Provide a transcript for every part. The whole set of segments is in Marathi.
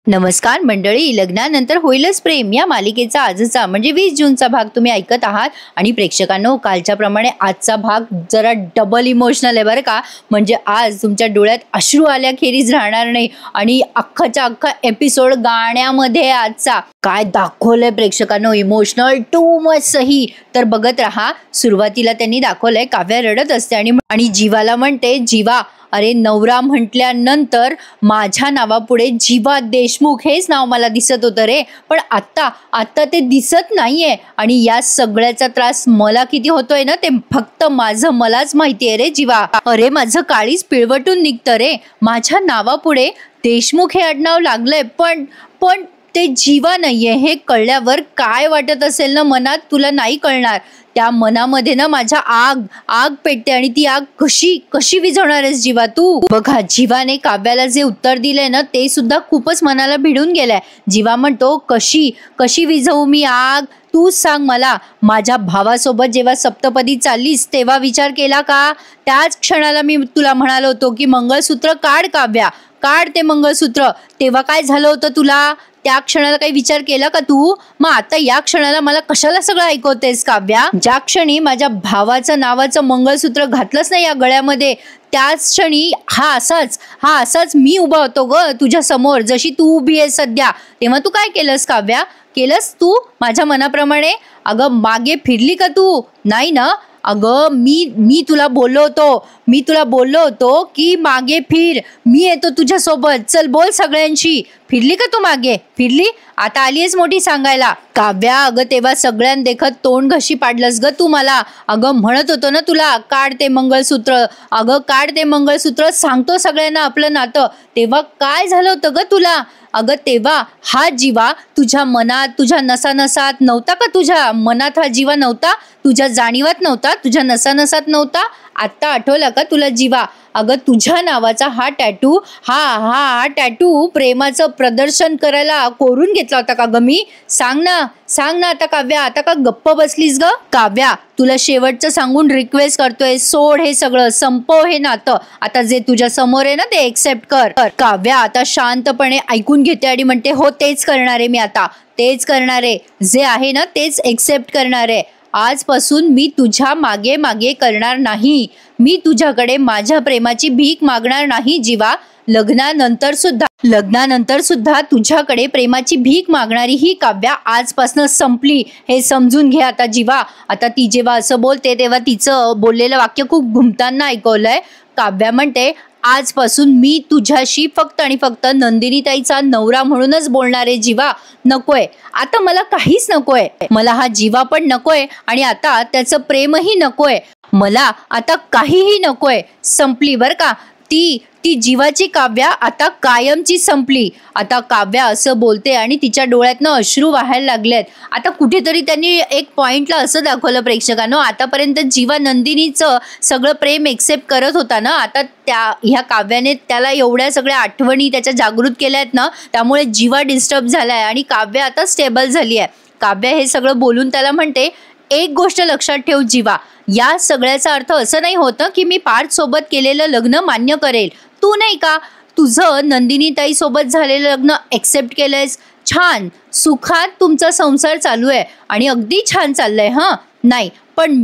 नमस्कार मंडळी, लग्नानंतर होईलच प्रेम या मालिकेचा आजचा म्हणजे 20 जूनचा भाग तुम्ही ऐकत आहात. आणि प्रेक्षकांनो, कालच्या प्रमाणे आजचा भाग जरा डबल इमोशनल आहे बरं का. म्हणजे आज तुमच्या डोळ्यात अश्रू आल्याखेरीज राहणार नाही. आणि अख्खाच्या अख्खा एपिसोड गाण्यामध्ये आजचा काय दाखवलंय प्रेक्षकांनो, इमोशनल टू मच सही. तर बघत राहा. सुरुवातीला त्यांनी दाखवलंय काव्या रडत असते आणि जीवाला म्हणते, जीवा अरे नवरा म्हटल्यानंतर माझ्या नावापुढे जीवा देशमुख हेच नाव मला दिसत होतं रे, पण आत्ता ते दिसत नाहीये. आणि या सगळ्याचा त्रास मला किती होतोय ना, ते फक्त मलाच माहिती आहे रे जीवा. अरे माझं काळीच पिळवटून निघतं रे. माझ्या नावापुढे देशमुख हे आडनाव लागलंय, पण ते जीवा नाहीये हे कळल्यावर काय वाटत असेल ना मनात, तुला नाही कळणार. त्या मनामध्ये ना माझ्या आग पेटते. आणि ती आग कशी विझवणार आहेस जीवा तू. बघा, जीवाने काव्याला जे उत्तर दिलंय ना ते सुद्धा खूपच मनाला भिडून गेलंय. जीवा म्हणतो, कशी विझवू मी आग, तूच सांग मला. माझ्या भावासोबत जेव्हा सप्तपदी चाललीस तेव्हा विचार केला का? त्याच क्षणाला मी तुला म्हणालो होतो की मंगळसूत्र काढ काव्या, काढ ते मंगळसूत्र. तेव्हा काय झालं होतं तुला? त्या क्षणाला काही विचार केला का तू? मग आता या क्षणाला मला कशाला सगळं ऐकवतेस काव्या? ज्या क्षणी माझ्या भावाचं नावाचं मंगळसूत्र घातलंच नाही या गळ्यामध्ये, त्याच क्षणी हा असाच मी उभा होतो ग तुझ्या समोर, जशी तू उभी आहे सध्या. तेव्हा तू काय केलंस काव्या? केलंस तू माझ्या मनाप्रमाणे? अगं मागे फिरली का तू? नाही ना. अगं मी तुला बोललो होतो की मागे फिर, मी येतो तुझ्यासोबत, चल बोल सगळ्यांशी. फिरली का तू मागे? फिरली? आता आलीयस मोठी सांगायला. काव्या, अगं तेव्हा सगळ्यां देखत तोंड घशी पाडलंस ग तू मला. अगं म्हणत होतो ना तुला, काढ ते मंगळसूत्र, अगं काढ ते मंगळसूत्र, सांगतो सगळ्यांना आपलं नातं. तेव्हा काय झालं होतं ग तुला? अगं तेव्हा हा जीवा तुझ्या मनात, तुझ्या नसानसात नव्हता का? तुझ्या मनात हा जीवा नव्हता? तुझ्या जाणीवात नव्हता? तुझ्या नसानसात नव्हता? आत्ता आठवला का तुला जीवा? अगं तुझ्या नावाचा हा टॅटू, हा टॅटू प्रेमाचं प्रदर्शन करायला कोरून घेतला होता का ग मी? सांग ना आता काव्या, आता का गप्प बसलीस ग? काव्या, तुला शेवटचं सांगून रिक्वेस्ट करतोय, सोड हे सगळं, संपव हे नातं. आता जे तुझ्या समोर आहे ना ते एक्सेप्ट कर. काव्या आता शांतपणे ऐकून घेते आणि म्हणते, हो तेच करणार आहे मी, आता तेच करणार आहे. जे आहे ना तेच एक्सेप्ट करणार आहे. आजपासून मी तुझ्या मागे करणार नाही. मी तुझ्याकडे माझ्या प्रेमाची भीक मागणार नाही जीवा. लग्नानंतर सुद्धा तुझ्याकडे प्रेमाची भीक मागणारी ही काव्या आजपासून संपली, हे समजून घे आता जीवा. आता ती जेव्हा असं बोलते तेव्हा तिचं बोललेलं वाक्य खूप घुमताना ऐकवलंय. काव्या म्हणते, आजपासून मी तुझ्याशी फक्त आणि फक्त नंदिनीताईचा नवरा म्हणूनच बोलणार आहे जीवा. नकोय आता, मला काहीच नकोय. मला हा जीवा पण नकोय आणि आता त्याचं प्रेमही नकोय. मला आता काहीही नकोय. संपली बर का ती जीवाची काव्या आता कायमची संपली. आता काव्या असं बोलते आणि तिच्या डोळ्यातनं अश्रू वाहायला लागलेत. आता कुठेतरी त्यांनी एक पॉइंटला असं दाखवलं प्रेक्षकांनो, आतापर्यंत जीवा नंदिनीचं सगळं प्रेम एक्सेप्ट करत होता ना, आता ह्या काव्याने त्याला एवढ्या सगळ्या आठवणी त्याच्या जागृत केल्या आहेत ना, त्यामुळे जीवा डिस्टर्ब झालाय आणि काव्या आता स्टेबल झाली आहे. काव्या हे सगळं बोलून त्याला म्हणते, एक गोष्ट लक्षात ठेव जीवा, या सगळ्याचा अर्थ असं नाही होतं की मी पार्थ सोबत केलेलं लग्न मान्य करेल. तू नाही का तुझं नंदिनीताई सोबत झालेलं लग्न एक्सेप्ट केलंयस, छान सुखात तुमचा संसार चालू आहे आणि अगदी छान चाललंय. नाही, पण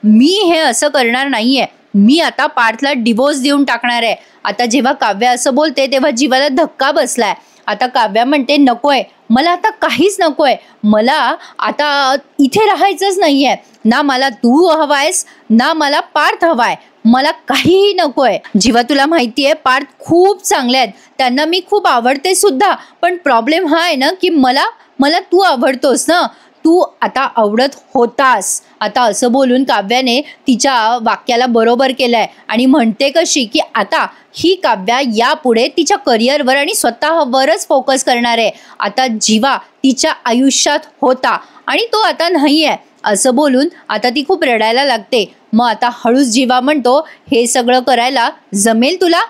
मी हे असं करणार नाहीये. मी आता पार्थला डिवोर्स देऊन टाकणार आहे. आता जेव्हा काव्या असं बोलते तेव्हा जीवाला धक्का बसलाय. आता काव्या म्हणते, नकोय मला आता काहीच नकोय. मला आता इथे राहायचंच नाहीये. ना मला तू हवायस ना मला पार्थ हवाय. मला काहीही नकोय. जीवा, तुला माहितीये पार्थ खूप चांगले आहेत, त्यांना मी खूप आवडते सुद्धा. पण प्रॉब्लेम हा आहे ना की मला तू आवडतोस ना, तू आता आवडत होतास. आता असं बोलून काव्याने तिच्या वाक्याला बरोबर केलंय आणि म्हणते कशी की आता ही काव्या यापुढे तिच्या करिअरवर आणि स्वतःवरच फोकस करणार आहे. आता जीवा तिच्या आयुष्यात होता आणि तो आता नाही आहे. असं बोलून आता ती खूप रडायला लागते. मग आता हळूच जीवा म्हणतो, हे सगळं करायला जमेल तुला?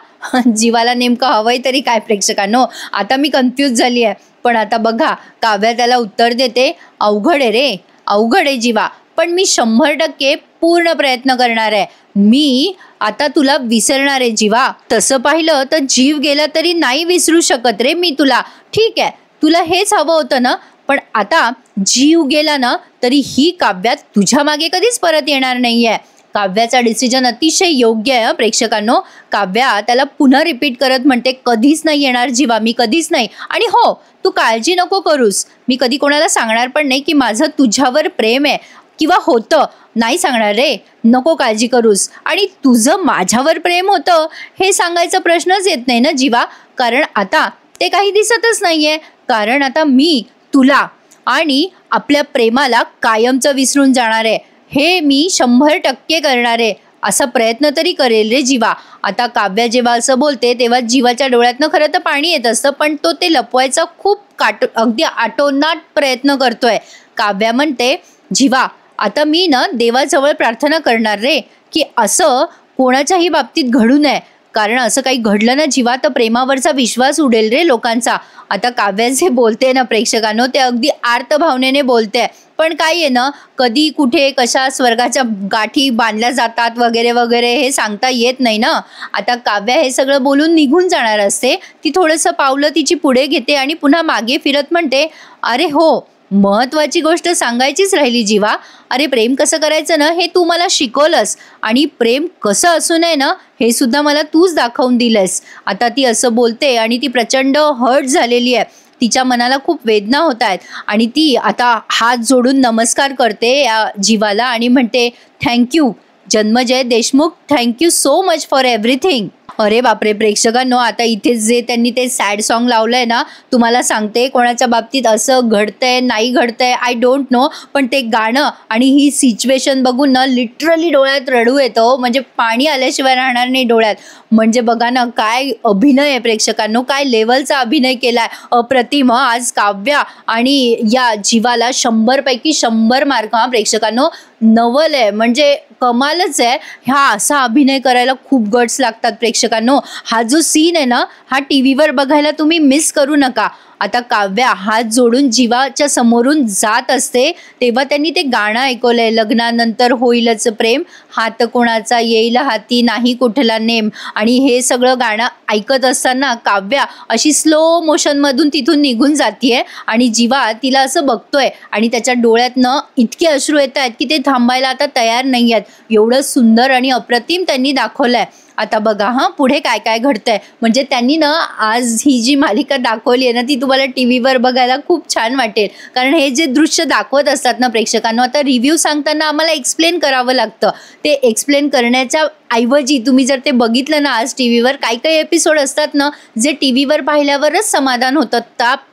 जीवाला नेमकं हवंय तरी काय प्रेक्षकांनो, आता मी कन्फ्यूज झाली आहे. पण आता बघा, काव्या त्याला उत्तर देते, अवघड आहे रे, अवघड आहे जीवा, पण मी 100% पूर्ण प्रयत्न करणार आहे. मी आता तुला विसरणार आहे जीवा. तसं पाहिलं तर जीव गेला तरी नाही विसरू शकत रे मी तुला. ठीक आहे, तुला हेच हवं होतं ना, पण आता जीव गेला ना तरी ही काव्या तुझ्या मागे कधीच परत येणार नाहीये. काव्याचा डिसिजन अतिशय योग्य आहे प्रेक्षकांनो. काव्या त्याला पुन्हा रिपीट करत म्हणते, कधीच नाही येणार जीवा, मी कधीच नाही. आणि हो, तू काळजी नको करूस, मी कधी कोणाला सांगणार पण नाही की माझं तुझ्यावर प्रेम आहे किंवा होतं. नाही सांगणार रे, नको काळजी करूस. आणि तुझं माझ्यावर प्रेम होतं हे सांगायचा प्रश्नच येत नाही ना जीवा, कारण आता ते काही दिसतच नाहीये. कारण आता मी तुला आणि आपल्या प्रेमाला कायमचं विसरून जाणार आहे. हे मी 100% करणार आहे. असा प्रयत्न तरी करेल रे जीवा. आता काव्या जेव्हा असं बोलते तेव्हा जीवाच्या डोळ्यातनं खरं तर पाणी येत असतं, पण तो ते लपवायचा खूप अगदी आटोनाट प्रयत्न करतोय. काव्या म्हणते, जीवा आता मी ना देवाजवळ प्रार्थना करणार रे की असं कोणाच्याही बाबतीत घडू नये. कारण असं काही घडलं ना जीवा तर प्रेमावरचा विश्वास उडेल रे लोकांचा. आता काव्या जे बोलते ना प्रेक्षकांनो, ते अगदी आर्त भावनेने बोलते. पण काय आहे ना, कधी कुठे कशा स्वर्गाच्या गाठी बांधल्या जातात वगैरे वगैरे हे सांगता येत नाही ना. आता काव्या हे सगळं बोलून निघून जाणार असते. ती थोडंसं पावलं तिची पुढे घेते आणि पुन्हा मागे फिरत म्हणते, अरे हो, महत्वाची गोष्ट सांगायचीच राहिली जीवा. अरे प्रेम कसं करायचं ना हे तू मला शिकवलंस, आणि प्रेम कसं असू नये ना हे सुद्धा मला तूच दाखवून दिलंस. आता ती असं बोलते आणि ती प्रचंड हर्ट झालेली आहे. तिच्या मनाला खूप वेदना होत आहेत आणि ती आता हात जोडून नमस्कार करते या जीवाला आणि म्हणते, thank you Janmejay Deshmukh, thank you so much for everything. अरे बापरे प्रेक्षकांनो, आता इथे जे त्यांनी ते सॅड सॉन्ग लावलंय ना, तुम्हाला सांगते कोणाच्या बाबतीत असं घडतंय नाही घडतंय आय डोंट नो, पण ते गाणं आणि ही सिच्युएशन बघून ना लिटरली डोळ्यात रडू येतं. म्हणजे पाणी आल्याशिवाय राहणार नाही डोळ्यात. म्हणजे बघा ना काय अभिनय आहे प्रेक्षकांनो, काय लेवलचा अभिनय केलाय, अप्रतिम. आज काव्या आणि या जीवाला 100 पैकी 100 मार्क. हा प्रेक्षकांनो, नवल आहे, म्हणजे कमालच आहे. हा असा अभिनय करायला खूप गट्स लागतात प्रेक्षकांनो. हा जो सीन आहे ना, हा टीव्हीवर बघायला तुम्ही मिस करू नका. आता काव्या हात जोडून जीवाच्या समोरून जात असते तेव्हा त्यांनी ते गाणं ऐकवलंय, लग्नानंतर होईलच प्रेम, हात कोणाचा येईल हाती नाही कुठला नेम. आणि हे सगळं गाणं ऐकत असताना काव्या अशी स्लो मोशनमधून तिथून निघून जातीये आणि जीवा तिला असं बघतोय आणि त्याच्या डोळ्यातनं इतके अश्रू येत आहेत की ते थांबायला आता तयार नाही आहेत. एवढं सुंदर आणि अप्रतिम त्यांनी दाखवलंय. आता बघा हा पुढे काय काय घडतंय. म्हणजे त्यांनी ना आज ही जी मालिका दाखवली आहे ना ती तुम्हाला टीव्हीवर बघायला खूप छान वाटेल, कारण हे जे दृश्य दाखवत असतात ना प्रेक्षकांना, आता रिव्ह्यू सांगताना आम्हाला एक्सप्लेन करावं लागतं. ते एक्सप्लेन करण्याच्या ऐवजी तुम्ही जर ते बघितलं ना आज टीव्हीवर, काही काही एपिसोड असतात ना जे टीव्हीवर पाहिल्यावरच समाधान होतं,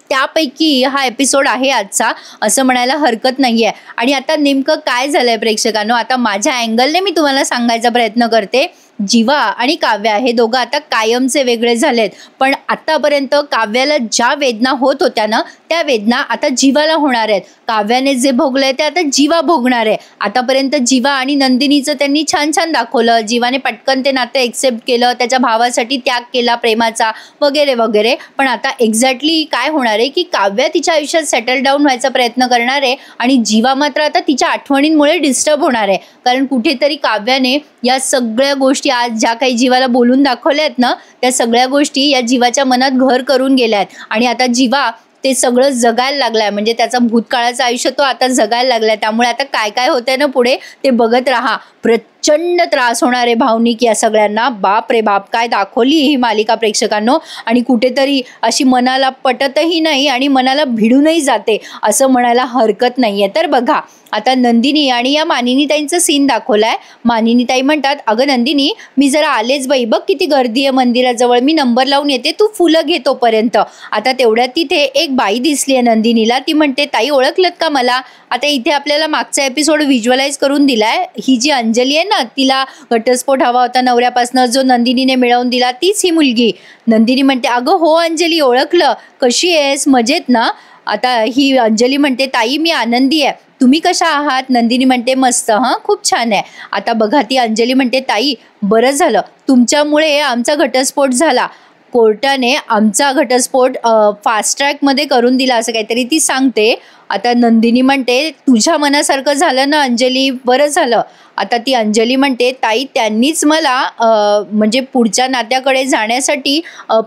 त्यापैकी हा एपिसोड आहे आजचा, असं म्हणायला हरकत नाहीये. आणि आता नेमकं काय झालंय प्रेक्षकांनो, आता माझ्या अँगलने मी तुम्हाला सांगायचा प्रयत्न करते. जीवा आणि काव्या हे दोघं आता कायमचे वेगळे झालेत, पण आतापर्यंत काव्याला ज्या वेदना होत होत्या ना त्या वेदना आता जीवाला होणार आहेत. काव्याने जे भोगलंय ते आता जीवा भोगणार आहे. आतापर्यंत जीवा आणि नंदिनीचं त्यांनी छान छान दाखवलं. जीवाने पटकन ते नातं एक्सेप्ट केलं, त्याच्या भावासाठी त्याग केला प्रेमाचा वगैरे वगैरे. पण आता एक्झॅक्टली काय होणार आहे की काव्या तिच्या आयुष्यात सेटल डाऊन व्हायचा प्रयत्न करणार आहे आणि जीवा मात्र आता तिच्या आठवणींमुळे डिस्टर्ब होणार आहे. कारण कुठेतरी काव्याने या सगळ्या गोष्टी आज ज्या काही जीवाला बोलून दाखवल्या आहेत ना त्या सगळ्या गोष्टी या जीवाच्या मनात घर करून गेल्या आहेत आणि आता जीवा ते सगळं जगायला लागलाय. म्हणजे त्याचा भूतकाळाचं आयुष्य तो आता जगायला लागलाय. त्यामुळे आता काय काय होतंय ना पुढे ते बघत राहा. प्रचंड त्रास होणार आहे भावनिक या सगळ्यांना. बाप रे बाप, काय दाखवली ही मालिका प्रेक्षकांनो. आणि कुठेतरी अशी मनाला पटतही नाही आणि मनाला भिडूनही जाते असं म्हणायला हरकत नाहीये. तर बघा आता नंदिनी आणि या मानिनीताईंचं सीन दाखवलाय. मानिनीताई म्हणतात, अगं नंदिनी मी जरा आलेच बाई, बघ किती गर्दी आहे मंदिराजवळ, मी नंबर लावून येते, तू फुलं घे तोपर्यंत. आता तेवढ्यात तिथे एक बाई दिसली आहे नंदिनीला. ती म्हणते, ताई ओळखलत का मला? आता इथे आपल्याला मागचा एपिसोड व्हिज्युअलाइज करून दिलाय. ही जी अंजली आहे ना, तिला घटस्फोट हवा होता नवऱ्यापासून जो नंदिनीने मिळवून दिला, तीच ही मुलगी. नंदिनी म्हणते, अगं हो अंजली ओळखलं, कशी आहेस, मजेत ना? आता ही अंजली म्हणते, ताई मी आनंदी आहे, तुम्ही कशा आहात? नंदिनी म्हणते, मस्त, हां खूप छान आहे. आता बघा ती अंजली म्हणते, ताई बरं झालं तुमच्यामुळे आमचा घटस्फोट झाला, कोर्टाने आमचा घटस्फोट फास्ट ट्रॅकमध्ये करून दिला असं काहीतरी ती सांगते. आता नंदिनी म्हणते तुझ्या मनासारखं झालं ना अंजली, बरं झालं. आता ती अंजली म्हणते ताई त्यांनीच मला म्हणजे पुढच्या नात्याकडे जाण्यासाठी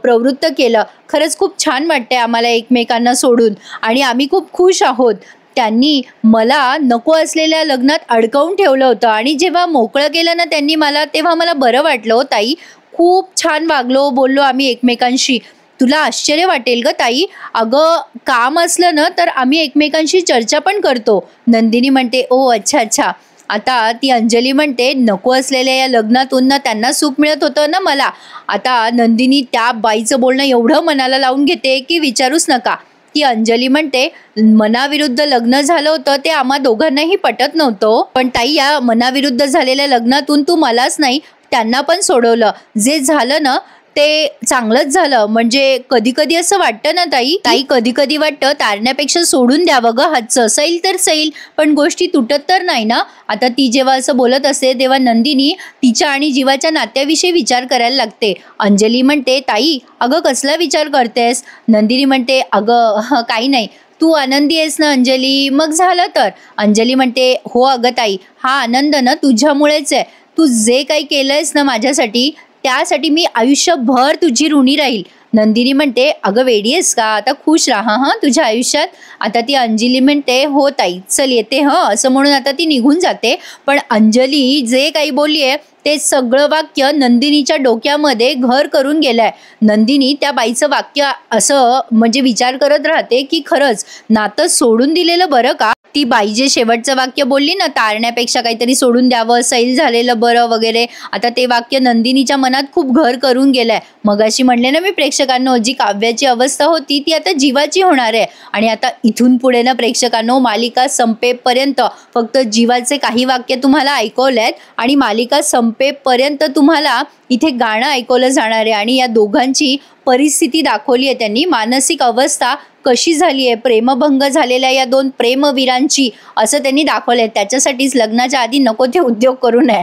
प्रवृत्त केलं. खरंच खूप छान वाटतंय आम्हाला एकमेकांना सोडून आणि आम्ही खूप खुश आहोत. त्यांनी मला नको असलेल्या लग्नात अडकवून ठेवलं होतं आणि जेव्हा मोकळं केलं ना त्यांनी मला, तेव्हा मला बरं वाटलं हो ताई. खूप छान वागलो बोललो आम्ही एकमेकांशी. तुला आश्चर्य वाटेल ग ताई, अगं काम असलं ना तर आम्ही एकमेकांशी चर्चा पण करतो. नंदिनी म्हणते ओ अच्छा अच्छा. आता ती अंजली म्हणते नको असलेल्या या लग्नातून ना त्यांना सुख मिळत होतं ना मला. आता नंदिनी त्या बाईचं बोलणं एवढं मनाला लावून घेते की विचारूच नका. ती अंजली म्हणते मनाविरुद्ध लग्न झालं होतं ते आम्हा दोघांनाही पटत नव्हतं, पण ताई या मनाविरुद्ध झालेल्या लग्नातून तू मलाच नाही त्यांना पण सोडवलं. जे झालं ना ते चांगलंच झालं. म्हणजे कधी कधी असं वाटतं ना ताई कधी कधी वाटतं तारण्यापेक्षा सोडून द्यावं ग हातचं, सैल तर सैल पण गोष्टी तुटत तर नाही ना. आता ती जेव्हा असं बोलत असते तेव्हा नंदिनी तिच्या आणि जीवाच्या नात्याविषयी विचार करायला लागते. अंजली म्हणते ताई अगं कसला विचार करतेस. नंदिनी म्हणते अगं काही नाही, तू आनंदी आहेस ना अंजली, मग झालं तर. अंजली म्हणते हो अगं ताई, हा आनंद ना तुझ्यामुळेच आहे. तू जे काही केलंयस ना माझ्यासाठी त्यासाठी मी आयुष्यभर तुझी ऋणी राहील. नंदिनी म्हणते अगं वेडी आहेस का, आता खुश राहा हां तुझ्या आयुष्यात. आता ती अंजली म्हणते हो ताई चल येते हं, असं म्हणून आता ती निघून जाते. पण अंजली जे काही बोलली आहे ते सगळं वाक्य नंदिनीच्या डोक्यामध्ये घर करून गेलंय. नंदिनी त्या बाईचं वाक्य असं म्हणजे विचार करत राहते की खरंच नातं सोडून दिलेलं बरं का. ती बाई जे शेवटचं वाक्य बोलली ना तारण्यापेक्षा काहीतरी सोडून द्यावं, सैल झालेलं बरं वगैरे, आता ते वाक्य नंदिनीच्या मनात खूप घर करून गेलंय. मगाशी म्हणले ना मी प्रेक्षकांनो, जी काव्याची अवस्था होती ती आता जीवाची होणार आहे. आणि आता इथून पुढे ना प्रेक्षकांनो मालिका संपेपर्यंत फक्त जीवाचे काही वाक्य तुम्हाला ऐकवलेत आणि मालिका संपेपर्यंत तुम्हाला इथे गाणं ऐकवलं जाणार आहे. आणि या दोघांची परिस्थिती दाखवली आहे त्यांनी, मानसिक अवस्था कशी झाली आहे प्रेमभंग झालेल्या या दोन प्रेमवीरांची, असं त्यांनी दाखवलंय. त्याच्यासाठीच लग्नाच्या आधी नको ते उद्योग करू नये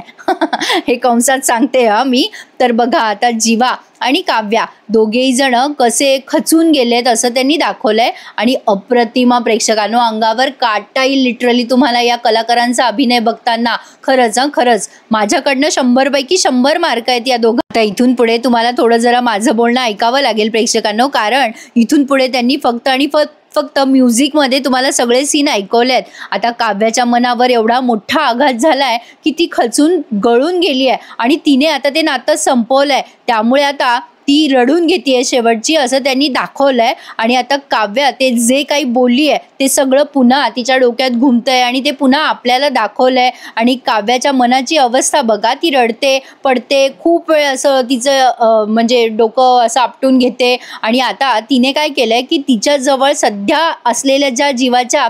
हे कंसात सांगते हा मी. तर बघा आता जीवा आणि काव्या दोघेही जण कसे खचून गेलेत असं त्यांनी दाखवलंय. आणि अप्रतिमा प्रेक्षकांनो, अंगावर काटा येईल लिटरली तुम्हाला या कलाकारांचा अभिनय बघताना. खरंच खरंच माझ्याकडनं 100 पैकी 100 मार्क आहेत या दोघांना. आता इथून पुढे तुम्हाला थोडं जरा माझं बोलणं ऐकावं लागेल प्रेक्षकांनो, कारण इथून पुढे त्यांनी फक्त आणि फक्त म्युझिकमध्ये तुम्हाला सगळे सीन ऐकवलेत. आता काव्याच्या मनावर एवढा मोठा आघात झालाय की ती खचून गळून गेली आहे आणि तिने आता ते नातं संपवलंय. त्यामुळे आता ती रडून घेतीये शेवटची असं त्यांनी दाखवलंय. आणि आता काव्या ते जे काही बोलली आहे ते सगळं पुन्हा तिच्या डोक्यात घुमतंय आणि ते पुन्हा आपल्याला दाखवलंय. आणि काव्याच्या मनाची अवस्था बघा, ती रडते पडते खूप वेळ, असं तिचं म्हणजे डोकं असं आपटून घेते. आणि आता तिने काय केलंय की तिच्या जवळ सध्या असलेल्या ज्या जीवाच्या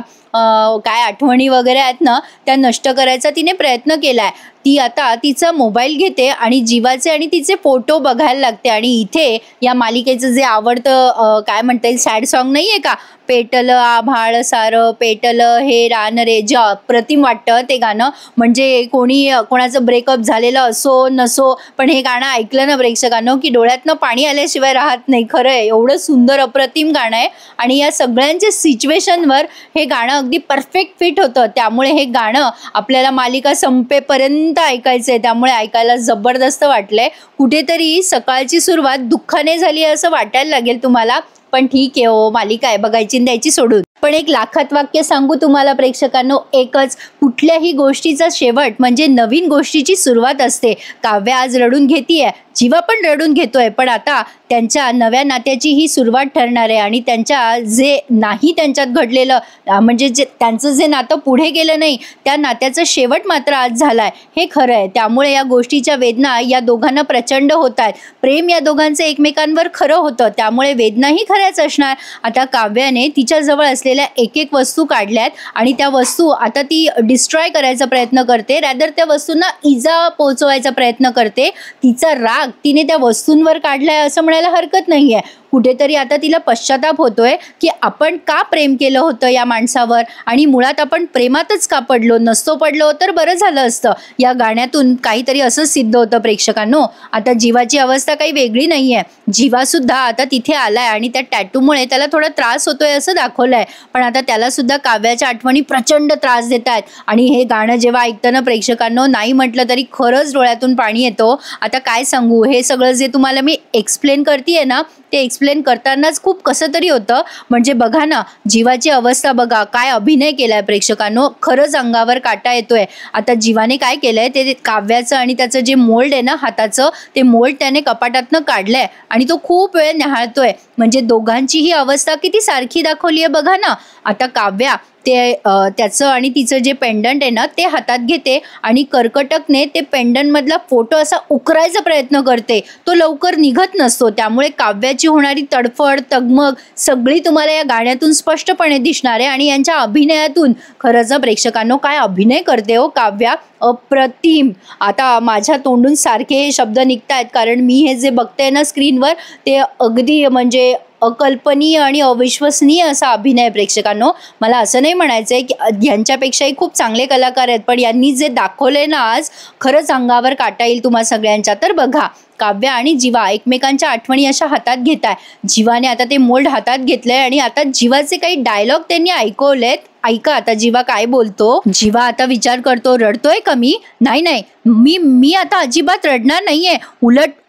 काय आठवणी वगैरे आहेत ना त्या नष्ट करायचा तिने प्रयत्न केलाय. ती आता तिचा मोबाईल घेते आणि जीवाचे आणि तिचे फोटो बघायला लागते. आणि इथे या मालिकेचं जे आवडतं काय म्हणता येईल सॅड सॉन्ग नाहीये का, पेटलं आभाळ सारं पेटलं हे रान रे, जे अप्रतिम वाटतं ते गाणं. म्हणजे कोणाचं ब्रेकअप झालेलं असो नसो, पण हे गाणं ऐकलं ना प्रेक्षकांनो की डोळ्यातनं पाणी आल्याशिवाय राहत नाही. खरं आहे, एवढं सुंदर अप्रतिम गाणं आहे. आणि या सगळ्यांच्या सिच्युएशनवर हे गाणं अगदी परफेक्ट फिट होतं. त्यामुळे हे गाणं आपल्याला मालिका संपेपर्यंत ऐकायचंय, त्यामुळे ऐकायला जबरदस्त वाटलंय. कुठेतरी सकाळची सुरुवात दुःखाने झाली असं वाटायला लागेल तुम्हाला, पण ठीक आहे हो, मालिका आहे बघायची द्यायची सोडून. पण एक लाखात वाक्य सांगू तुम्हाला प्रेक्षकांनो, एकच, कुठल्याही गोष्टीचा शेवट म्हणजे नवीन गोष्टीची सुरुवात असते. काव्या आज रडून घेतीये, जीवा पण रडून घेतोय, पण आता त्यांच्या नव्या नात्याची ही सुरुवात ठरणार आहे. आणि त्यांच्या जे नाही त्यांच्यात घडलेलं म्हणजे जे त्यांचं जे नातं पुढे गेलं नाही त्या नात्याचा शेवट मात्र आज झालाय, हे खरं आहे. त्यामुळे या गोष्टीच्या वेदना या दोघांना प्रचंड होत आहेत. प्रेम या दोघांचं एकमेकांवर खरं होतं, त्यामुळे वेदनाही खऱ्याच असणार. आता काव्याने तिच्याजवळ असलेल्या एक एक वस्तू काढल्यात आणि त्या वस्तू आता ती डिस्ट्रॉय करायचा प्रयत्न करते, रॅदर त्या वस्तूंना इजा पोहोचवायचा प्रयत्न करते. तिचा राग तिने त्या वस्तूंवर काढलाय असं म्हणायला हरकत नाहीये. कुठेतरी आता तिला पश्चाताप होतोय की आपण का प्रेम केलं होतं या माणसावर, आणि मुळात आपण प्रेमातच का पडलो, नसतो पडलो तर बरं झालं असतं. या गाण्यातून काहीतरी असं सिद्ध होतं प्रेक्षकांनो. आता जीवाची अवस्था काही वेगळी नाहीये. जीवा सुद्धा आता तिथे आलाय आणि त्या टॅटूमुळे त्याला थोडा त्रास होतोय असं दाखवलंय, पण आता त्याला सुद्धा काव्याच्या आठवणी प्रचंड त्रास देत आहेत. आणि हे गाणं जेव्हा ऐकताना प्रेक्षकांनो, नाही म्हटलं तरी खरंच डोळ्यातून पाणी येतो. आता काय सांगू, हे सगळं जे तुम्हाला मी एक्सप्लेन करतेय ना, ते एक्सप्लेन करतानाच खूप कसं तरी होतं. म्हणजे बघा ना, जीवाची अवस्था बघा, काय अभिनय केलाय प्रेक्षकांनो, खरंच अंगावर काटा येतोय. आता जीवाने काय केलंय, ते काव्याचं आणि त्याचं जे मोल्ड आहे ना हाताचं, ते मोल्ड त्याने कपाटातनं काढलंय आणि तो खूप वेळ न्याहाळतोय. म्हणजे दोघांची ही अवस्था किती सारखी दाखवली आहे बघा ना. आता काव्या ते त्याचं आणि तिचं जे पेंडंट आहे ना ते हातात घेते आणि कर्कटकने ते पेंडंट मधला फोटो असा उकरायचा प्रयत्न करते. तो लवकर निघत नसतो, त्यामुळे काव्याची होणारी तडफड तगमग सगळी तुम्हाला या गाण्यातून स्पष्टपणे दिसणार आहे. आणि यांच्या अभिनयातून खरंच प्रेक्षकांनो, काय अभिनय करते हो काव्या, अप्रतिम. आता माझ्या तोंडून सारखे हे शब्द निघतायत, कारण मी हे जे बघते ना स्क्रीनवर, ते अगदी म्हणजे अकल्पनीय आणि अविश्वसनीय असा अभिनय प्रेक्षकांनो. मला असं नाही म्हणायचंय की यांच्यापेक्षाही खूप चांगले कलाकार आहेत, पण यांनी जे दाखवलंय ना आज, खरंच अंगावर काटा येईल तुम्हा सगळ्यांच्या. तर बघा, काव्या आणि जीवा एकमेकांच्या आठवणी अशा हातात घेताय. जीवाने आता ते मोल्ड हातात घेतलंय आणि आता जीवाचे काही डायलॉग त्यांनी ऐकवलेत. ऐका आता जीवा काय बोलतो. जीवा आता विचार करतो, रडतोय का मी? नाही नाही, मी आता अजिबात रडणार नाहीये.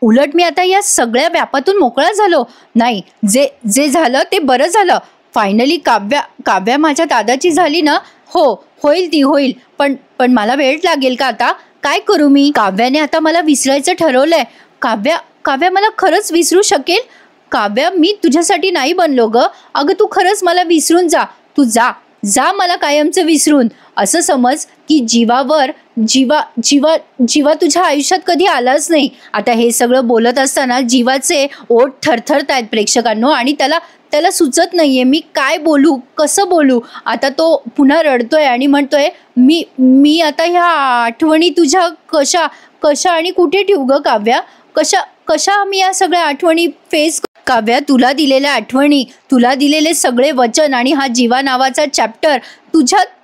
उलट मी आता या सगळ्या व्यापातून मोकळा झालो. नाही, जे झालं ते बरं झालं. फायनली काव्या माझ्या दादाची झाली ना. हो, होईल ती होईल, पण मला वेळ लागेल का आता? काय करू मी? काव्याने आता मला विसरायचं ठरवलंय. काव्या मला खरंच विसरू शकेल? काव्या, मी तुझ्यासाठी नाही बनलो ग. अगं तू खरंच मला विसरून जा. तू जा मला कायमचं विसरून. असं समज की जीवा तुझ्या आयुष्यात कधी आलाच नाही. आता हे सगळं बोलत असताना जीवाचे ओठ थरथरतायत प्रेक्षकांनो, आणि त्याला सुचत नाहीये मी काय बोलू, कसं बोलू. आता तो पुन्हा रडतोय आणि म्हणतोय, मी आता ह्या आठवणी तुझ्या कशा आणि कुठे ठेवू ग काव्या? कशा मी या सगळ्या आठवणी फेस? काव्या, तुला दिलेल्या आठवणी, तुला दिलेले सगळे वचन आणि हा जीवा नावाचा चॅप्टर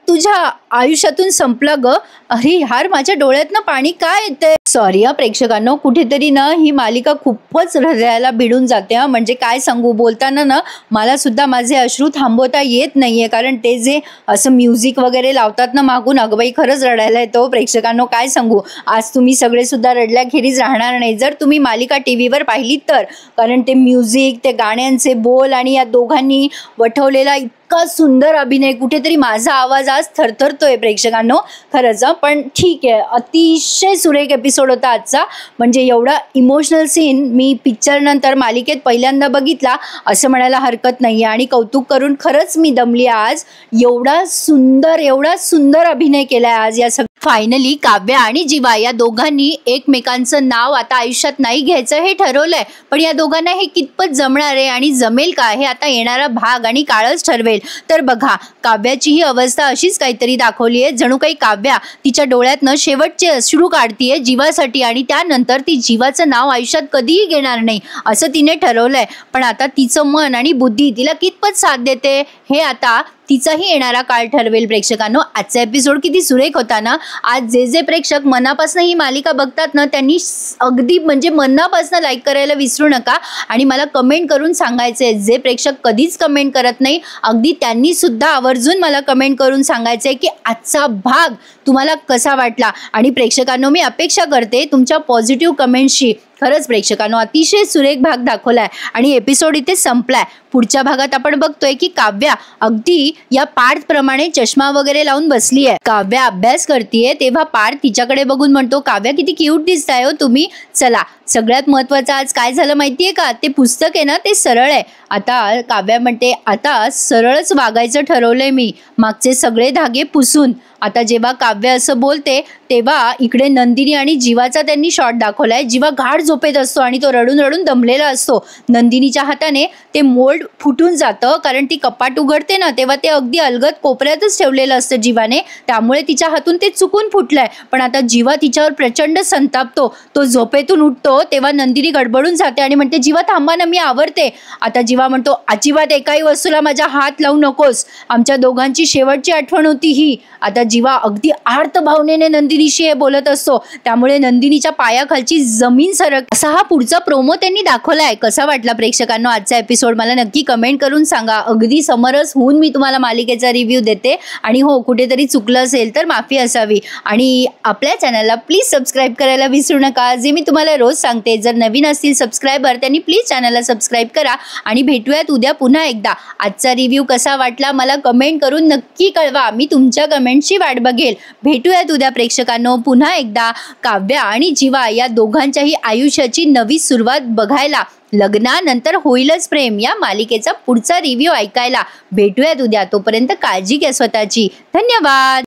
तुझ्या आयुष्यातून संपला ग. अरे यार, माझ्या डोळ्यातनं पाणी काय येतंय. सॉरी हा प्रेक्षकांनो, कुठेतरी ना ही मालिका खूपच हृदयाला भिडून जाते हा. म्हणजे काय सांगू, बोलताना ना मला सुद्धा माझे अश्रू थांबवता येत नाहीये, कारण ते जे असं म्युझिक वगैरे लावतात ना मागून, अगबाई खरंच रडायला येतो प्रेक्षकांनो. काय सांगू, आज तुम्ही सगळे सुद्धा रडल्याखेरीज राहणार नाही जर तुम्ही मालिका टीव्हीवर पाहिली तर. कारण ते म्युझिक, ते गाण्यांचे बोल आणि या दोघांनी वठवलेला इतका सुंदर अभिनय, कुठेतरी माझा आवाज आज थरथरतोय प्रेक्षकांनो खरंच. पण ठीक आहे, अतिशय सुरेख एपिसोड होता आजचा. म्हणजे एवढा इमोशनल सीन मी पिक्चर नंतर मालिकेत पहिल्यांदा बघितला असं म्हणायला हरकत नाही. आणि कौतुक करून खरंच मी दमली आज. एवढा सुंदर अभिनय केलाय आज या फायनली काव्या आणि जीवा या दोघांनी एकमेकांचं नाव आता आयुष्यात नाही घ्यायचं हे ठरवलंय. पण या दोघांना हे कितपत जमणार आहे आणि जमेल का, हे आता येणारा भाग आणि काळच ठरवेल. तर बघा, काव्याची ही अवस्था अशीच काहीतरी दाखवली आहे, जणू काही काव्या तिच्या डोळ्यातनं शेवटचे अश्रू काढतीये जीवासाठी, आणि त्यानंतर ती जीवाचं नाव आयुष्यात कधीही घेणार नाही असं तिने ठरवलंय. पण आता तिचं मन आणि बुद्धी तिला कितपत साथ देते हे आता तिचाही येणारा काळ ठरवेल प्रेक्षकांनो. आजचा एपिसोड किती सुरेख होता ना. आज जे प्रेक्षक मनापासून ही मालिका बघतात ना, त्यांनी अगदी म्हणजे मनापासून लाईक करायला विसरू नका आणि मला कमेंट करून सांगायचंय. जे प्रेक्षक कधीच कमेंट करत नाही, अगदी त्यांनी सुद्धा आवर्जून मला कमेंट करून सांगायचंय की आजचा भाग तुम्हाला कसा वाटला. आणि प्रेक्षकांनो, मी अपेक्षा करते तुमच्या पॉझिटिव्ह कमेंट्सची. खरंच प्रेक्षकांनो, अतिशय सुरेख भाग दाखवलाय आणि एपिसोड इथे संपलाय. पुढच्या भागात आपण बघतोय की काव्या अगदी या पार्थ प्रमाणे चष्मा वगैरे लावून बसली आहे. काव्या अभ्यास करतीये तेव्हा पार्थ तिच्याकडे बघून म्हणतो, काव्या किती क्यूट दिसताय हो तुम्ही. चला, सगळ्यात महत्वाचं आज काय झालं माहितीये का, ते पुस्तक आहे ना ते सरळ आहे. आता काव्या म्हणते, आता सरळच वागायचं ठरवलंय मी, मागचे सगळे धागे पुसून. आता जेव्हा काव्य असं बोलते तेव्हा इकडे नंदिनी आणि जीवाचा त्यांनी शॉट दाखवलाय. जीवा गाढ झोपेत असतो आणि तो रडून रडून दमलेला असतो. नंदिनीच्या हाताने ते मोल्ड फुटून जातं, कारण ती कपाट उघडते ना तेव्हा ते अगदी अलगद कोपऱ्यातच ठेवलेलं असतं जीवाने, त्यामुळे तिच्या हातून ते चुकून फुटलंय. पण आता जीवा तिच्यावर प्रचंड संतापतो. तो झोपेतून उठतो तेव्हा नंदिनी गडबडून जाते आणि म्हणते, जीवा थांबा ना, मी आवरते. आता जीवा म्हणतो, अजिबात एकाही वस्तूला माझ्या हात लावू नकोस, आमच्या दोघांची शेवटची आठवण होती ही. आता जीवा अगदी आर्त भावनेने नंदिनीशी हे बोलत असतो, त्यामुळे नंदिनीच्या पायाखालची जमीन सरक. असा हा पुढचा प्रोमो त्यांनी दाखवलाय. कसा वाटला प्रेक्षकांनो आजचा एपिसोड, मला नक्की कमेंट करून सांगा. अगदी समरस होऊन मी तुम्हाला मालिकेचा रिव्ह्यू देते आणि हो, कुठेतरी चुकलं असेल तर माफी असावी. आणि आपल्या चॅनलला प्लीज सबस्क्राईब करायला विसरू नका, जे मी तुम्हाला रोज सांगते. जर नवीन असतील सबस्क्रायबर त्यांनी प्लीज चॅनलला सबस्क्राईब करा आणि भेटूयात उद्या पुन्हा एकदा. आजचा रिव्ह्यू कसा वाटला मला कमेंट करून नक्की कळवा, मी तुमच्या कमेंटची वाट बघेल. भेटूयात उद्या प्रेक्षकांनो पुन्हा एकदा काव्या आणि जीवा या दोघांच्याही आयुष्याची नवी सुरुवात बघायला. लग्नानंतर होईलच प्रेम या मालिकेचा पुढचा रिव्ह्यू ऐकायला. भेटूयात उद्या, तोपर्यंत काळजी घ्या स्वतःची. धन्यवाद.